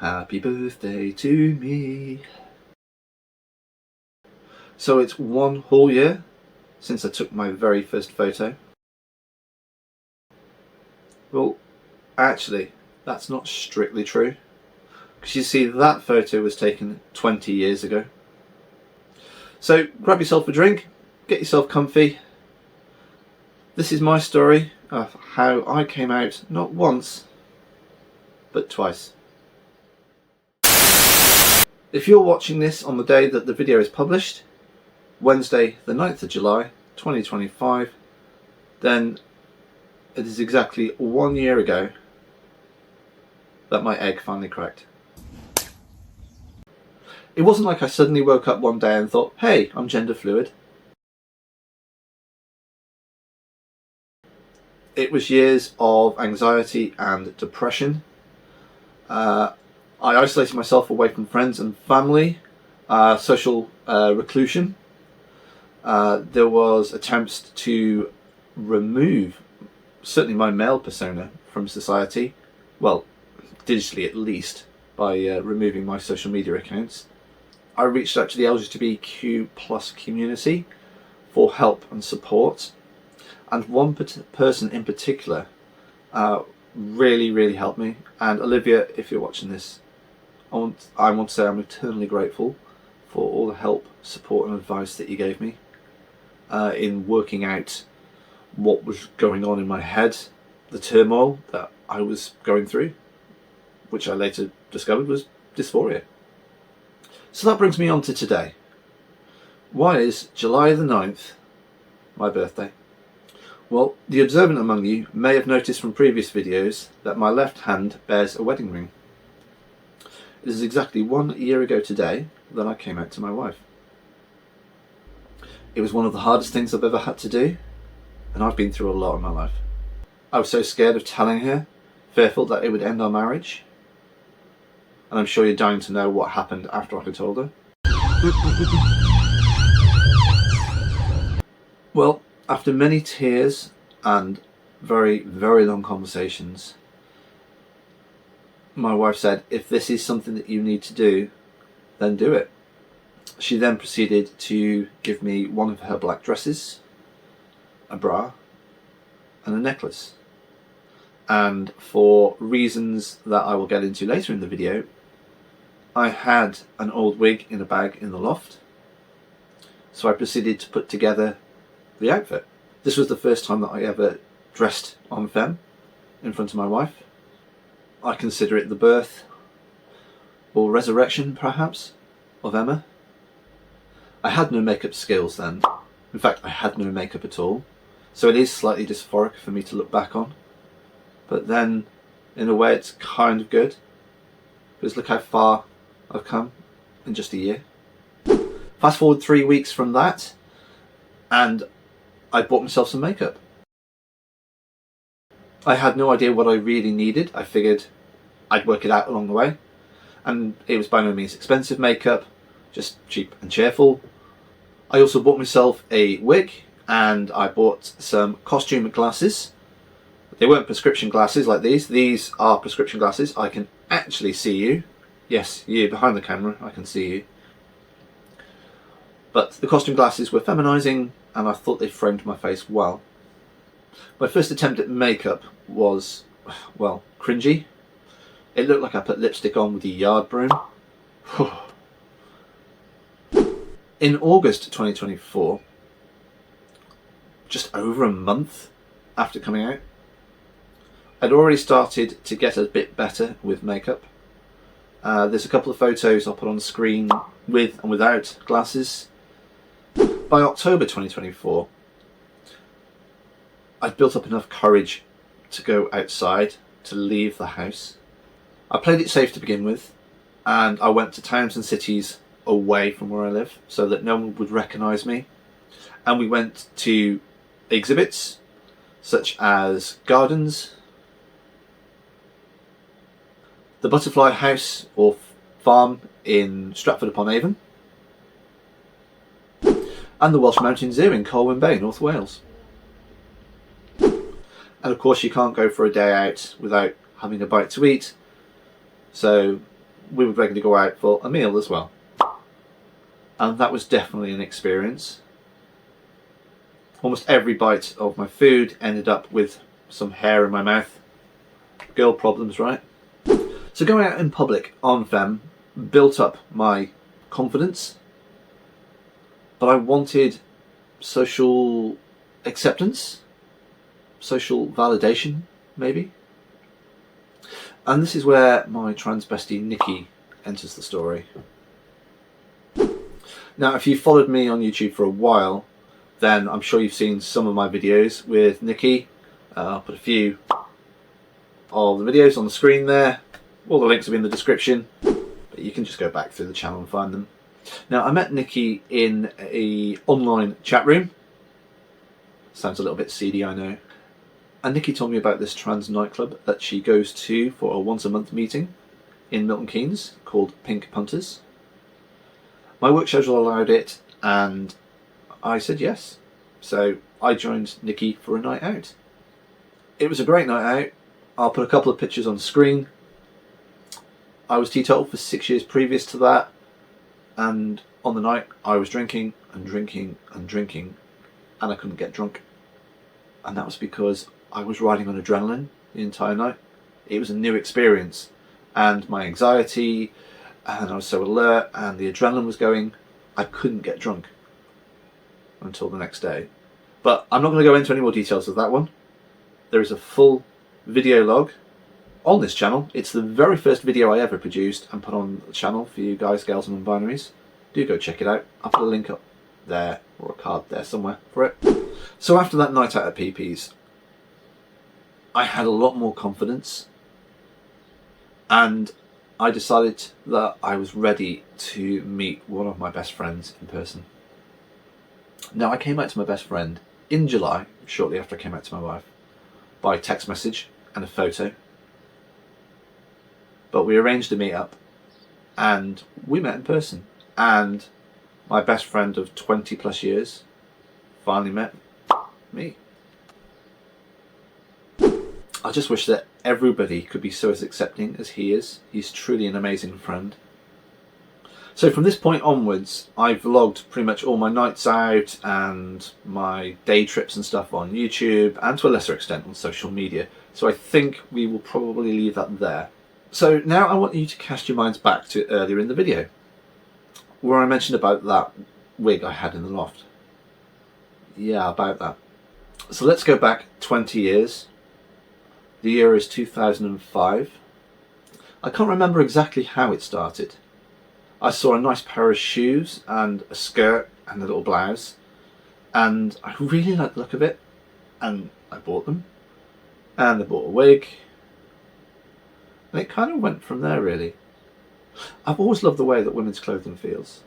Happy birthday to me. So it's 1 whole year since I took my very first photo. Well, actually, that's not strictly true, because you see, that photo was taken 20 years ago. So grab yourself a drink, get yourself comfy. This is my story of how I came out not once, but twice. If you're watching this on the day that the video is published, Wednesday the 9th of July 2025, then it is exactly 1 year ago that my egg finally cracked. It wasn't like I suddenly woke up one day and thought, hey, I'm gender fluid. It was years of anxiety and depression. I isolated myself away from friends and family, social reclusion. There was attempts to remove certainly my male persona from society, well, digitally at least, by removing my social media accounts. I reached out to the LGBTQ plus community for help and support, and one person in particular really helped me. And Olivia, if you're watching this, I want to say I'm eternally grateful for all the help, support and advice that you gave me in working out what was going on in my head, the turmoil that I was going through, which I later discovered was dysphoria. So that brings me on to today. Why is July the 9th my birthday? Well, the observant among you may have noticed from previous videos that my left hand bears a wedding ring. It is exactly 1 year ago today that I came out to my wife. It was one of the hardest things I've ever had to do, and I've been through a lot in my life. I was so scared of telling her, fearful that it would end our marriage. And I'm sure you're dying to know what happened after I had told her. Well, after many tears and very long conversations, my wife said, if this is something that you need to do, then do it. She then proceeded to give me one of her black dresses, a bra and a necklace. And for reasons that I will get into later in the video, I had an old wig in a bag in the loft, so I proceeded to put together the outfit. This was the first time that I ever dressed en femme in front of my wife. I consider it the birth, or resurrection perhaps, of Emma. I had no makeup skills then. In fact, I had no makeup at all, so it is slightly dysphoric for me to look back on. But then, in a way, it's kind of good, because look how far I've come in just a year. Fast forward 3 weeks from that, and I bought myself some makeup. I had no idea what I really needed. I figured I'd work it out along the way, and it was by no means expensive makeup, just cheap and cheerful. I also bought myself a wig, and I bought some costume glasses. They weren't prescription glasses like these. These are prescription glasses. I can actually see you. Yes, you behind the camera, I can see you. But the costume glasses were feminising, and I thought they framed my face well. My first attempt at makeup was, well, cringy. It looked like I put lipstick on with a yard broom. In August 2024, just over a month after coming out, I'd already started to get a bit better with makeup. There's a couple of photos I'll put on the screen with and without glasses. By October 2024, I'd built up enough courage to go outside, to leave the house. I played it safe to begin with, and I went to towns and cities away from where I live so that no one would recognise me. And we went to exhibits such as gardens, the Butterfly House or Farm in Stratford-upon-Avon, and the Welsh Mountain Zoo in Colwyn Bay, North Wales. And of course you can't go for a day out without having a bite to eat, so we would regularly go out for a meal as well. And that was definitely an experience. Almost every bite of my food ended up with some hair in my mouth. Girl problems, right? So going out in public en femme built up my confidence, but I wanted social acceptance, social validation, maybe. And this is where my trans bestie Nikki enters the story. Now, if you followed me on YouTube for a while, then I'm sure you've seen some of my videos with Nikki. I'll put a few of the videos on the screen there. All the links will be in the description, but you can just go back through the channel and find them. Now, I met Nikki in an online chat room. Sounds a little bit seedy, I know. And Nikki told me about this trans nightclub that she goes to for a once-a-month meeting in Milton Keynes called Pink Punters. My work schedule allowed it, and I said yes. So I joined Nikki for a night out. It was a great night out. I'll put a couple of pictures on the screen. I was teetotal for 6 years previous to that, and on the night I was drinking and drinking and drinking, and I couldn't get drunk. And that was because I was riding on adrenaline the entire night. It was a new experience, and my anxiety, and I was so alert, and the adrenaline was going, I couldn't get drunk until the next day. But I'm not going to go into any more details of that one. There is a full video log on this channel. It's the very first video I ever produced and put on the channel for you guys, girls and non-binaries. Do go check it out. I'll put a link up there, or a card there somewhere for it. So after that night out at PP's, I had a lot more confidence, and I decided that I was ready to meet one of my best friends in person. Now, I came out to my best friend in July, shortly after I came out to my wife, by text message and a photo. But we arranged a meet up, and we met in person. And my best friend of 20 plus years finally met me. I just wish that everybody could be so as accepting as he is. He's truly an amazing friend. So from this point onwards, I vlogged pretty much all my nights out and my day trips and stuff on YouTube, and to a lesser extent on social media. So I think we will probably leave that there. So now I want you to cast your minds back to earlier in the video, where I mentioned about that wig I had in the loft. Yeah, about that. So let's go back 20 years. The year is 2005. I can't remember exactly how it started. I saw a nice pair of shoes and a skirt and a little blouse, and I really liked the look of it, and I bought them, and I bought a wig, and it kind of went from there, really. I've always loved the way that women's clothing feels.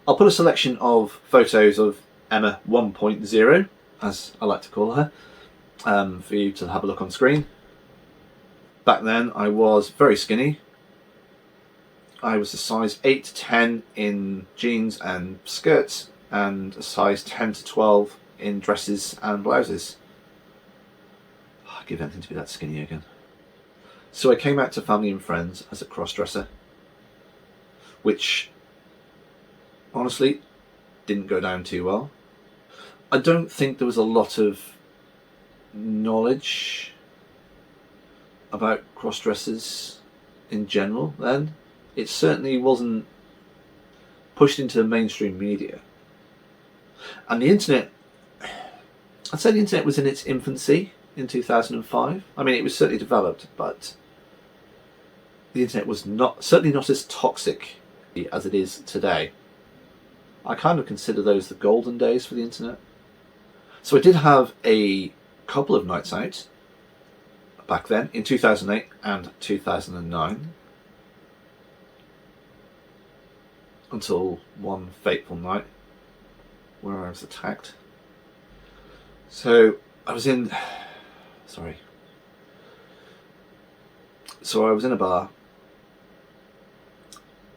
I'll put a selection of photos of Emma 1.0, as I like to call her, for you to have a look on screen. Back then I was very skinny. I was a size 8 to 10 in jeans and skirts, and a size 10 to 12 in dresses and blouses. I'd give anything to be that skinny again. So I came out to family and friends as a crossdresser, which honestly didn't go down too well. I don't think there was a lot of knowledge about crossdressers in general then. It certainly wasn't pushed into the mainstream media. And the internet, I'd say the internet was in its infancy in 2005. I mean, it was certainly developed, but the internet was certainly not as toxic as it is today. I kind of consider those the golden days for the internet. So I did have a couple of nights out back then, in 2008 and 2009. Until one fateful night where I was attacked. So I was in a bar.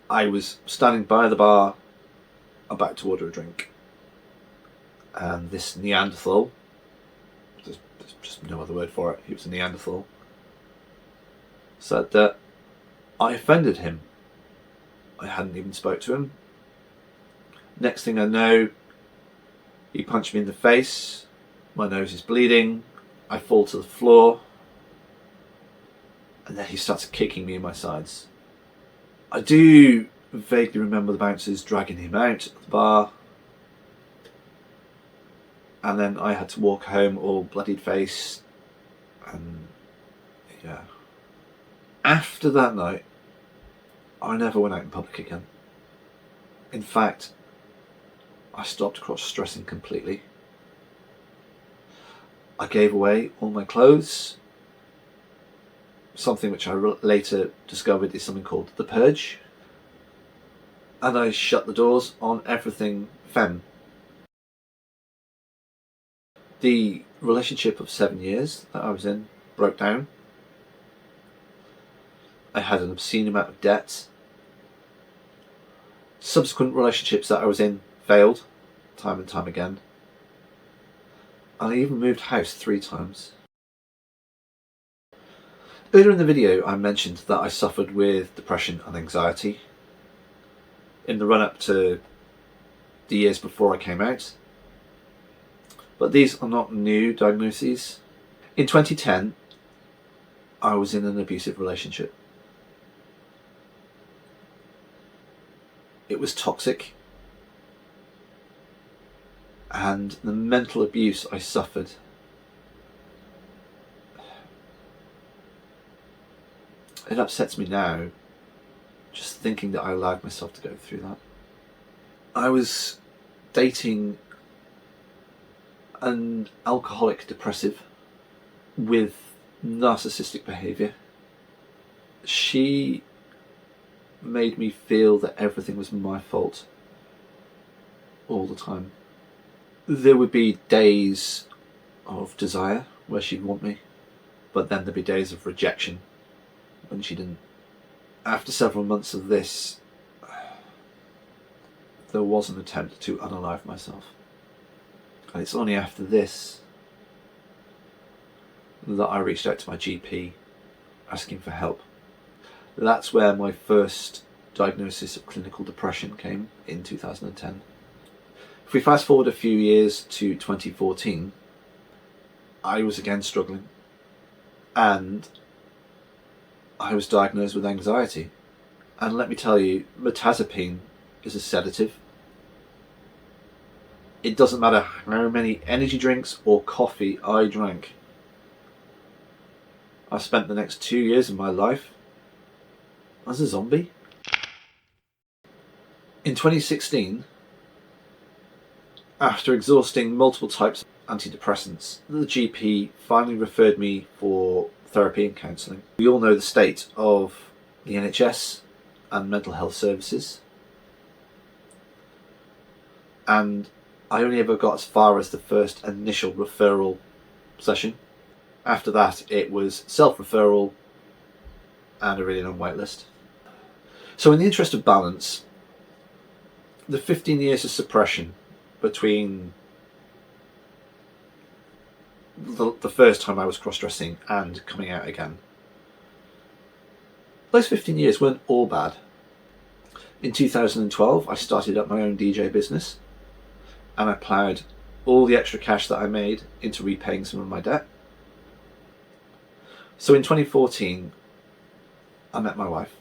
I was standing by the bar about to order a drink, and this Neanderthal, there's just no other word for it, he was a Neanderthal, said that I offended him I hadn't even spoke to him. Next thing I know, he punched me in the face, my nose is bleeding, I fall to the floor, and then he starts kicking me in my sides. I do vaguely remember the bouncers dragging him out of the bar, and then I had to walk home all bloodied face, and yeah. After that night, I never went out in public again. In fact, I stopped cross-dressing completely. I gave away all my clothes, something which I later discovered is something called the purge, and I shut the doors on everything femme. The relationship of 7 years that I was in broke down. I had an obscene amount of debt. Subsequent relationships that I was in failed time and time again. And I even moved house 3 times. Earlier in the video I mentioned that I suffered with depression and anxiety in the run-up to the years before I came out. But these are not new diagnoses. In 2010, I was in an abusive relationship. It was toxic, and the mental abuse I suffered it upsets me now just thinking that I allowed myself to go through that. I was dating an alcoholic depressive with narcissistic behaviour. She made me feel that everything was my fault all the time. There would be days of desire where she'd want me, but then there'd be days of rejection when she didn't. After several months of this, there was an attempt to unalive myself. And it's only after this that I reached out to my GP asking for help. That's where my first diagnosis of clinical depression came in 2010. If we fast forward a few years to 2014, I was again struggling, and I was diagnosed with anxiety. And let me tell you, mirtazapine is a sedative. It doesn't matter how many energy drinks or coffee I drank. I spent the next 2 years of my life as a zombie. In 2016, after exhausting multiple types of antidepressants, the GP finally referred me for therapy and counselling. We all know the state of the NHS and mental health services, and I only ever got as far as the first initial referral session. After that, it was self-referral and a really long wait list. So in the interest of balance, the 15 years of suppression between the first time I was cross-dressing and coming out again, those 15 years weren't all bad. In 2012, I started up my own DJ business, and I ploughed all the extra cash that I made into repaying some of my debt. So in 2014, I met my wife.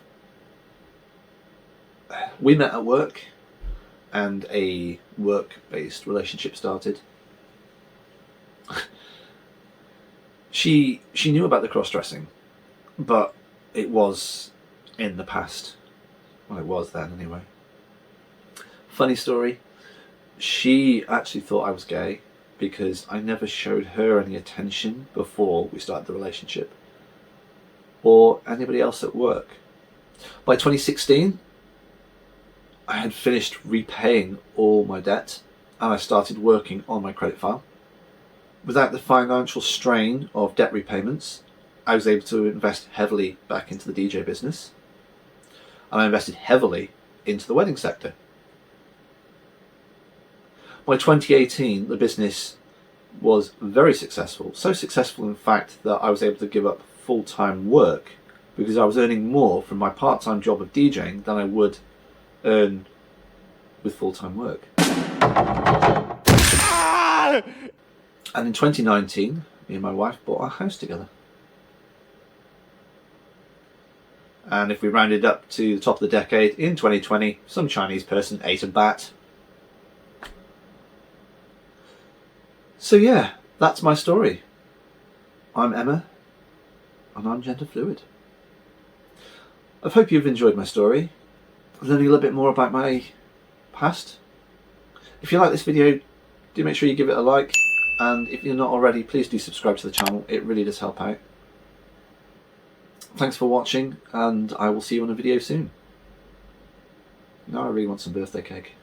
We met at work, and a work-based relationship started. She knew about the cross-dressing, but it was in the past. Well, it was then anyway. Funny story, she actually thought I was gay because I never showed her any attention before we started the relationship, or anybody else at work. By 2016, I had finished repaying all my debt, and I started working on my credit file. Without the financial strain of debt repayments, I was able to invest heavily back into the DJ business, and I invested heavily into the wedding sector. By 2018, the business was very successful, so successful in fact that I was able to give up full-time work because I was earning more from my part-time job of DJing than I would earn with full-time work. And in 2019, me and my wife bought our house together. And if we rounded up to the top of the decade, in 2020, some Chinese person ate a bat. So yeah, that's my story. I'm Emma, and I'm gender fluid. I hope you've enjoyed my story, learning a little bit more about my past. If you like this video, do make sure you give it a like, and if you're not already, please do subscribe to the channel. It really does help out. Thanks for watching, and I will see you on a video soon. Now I really want some birthday cake.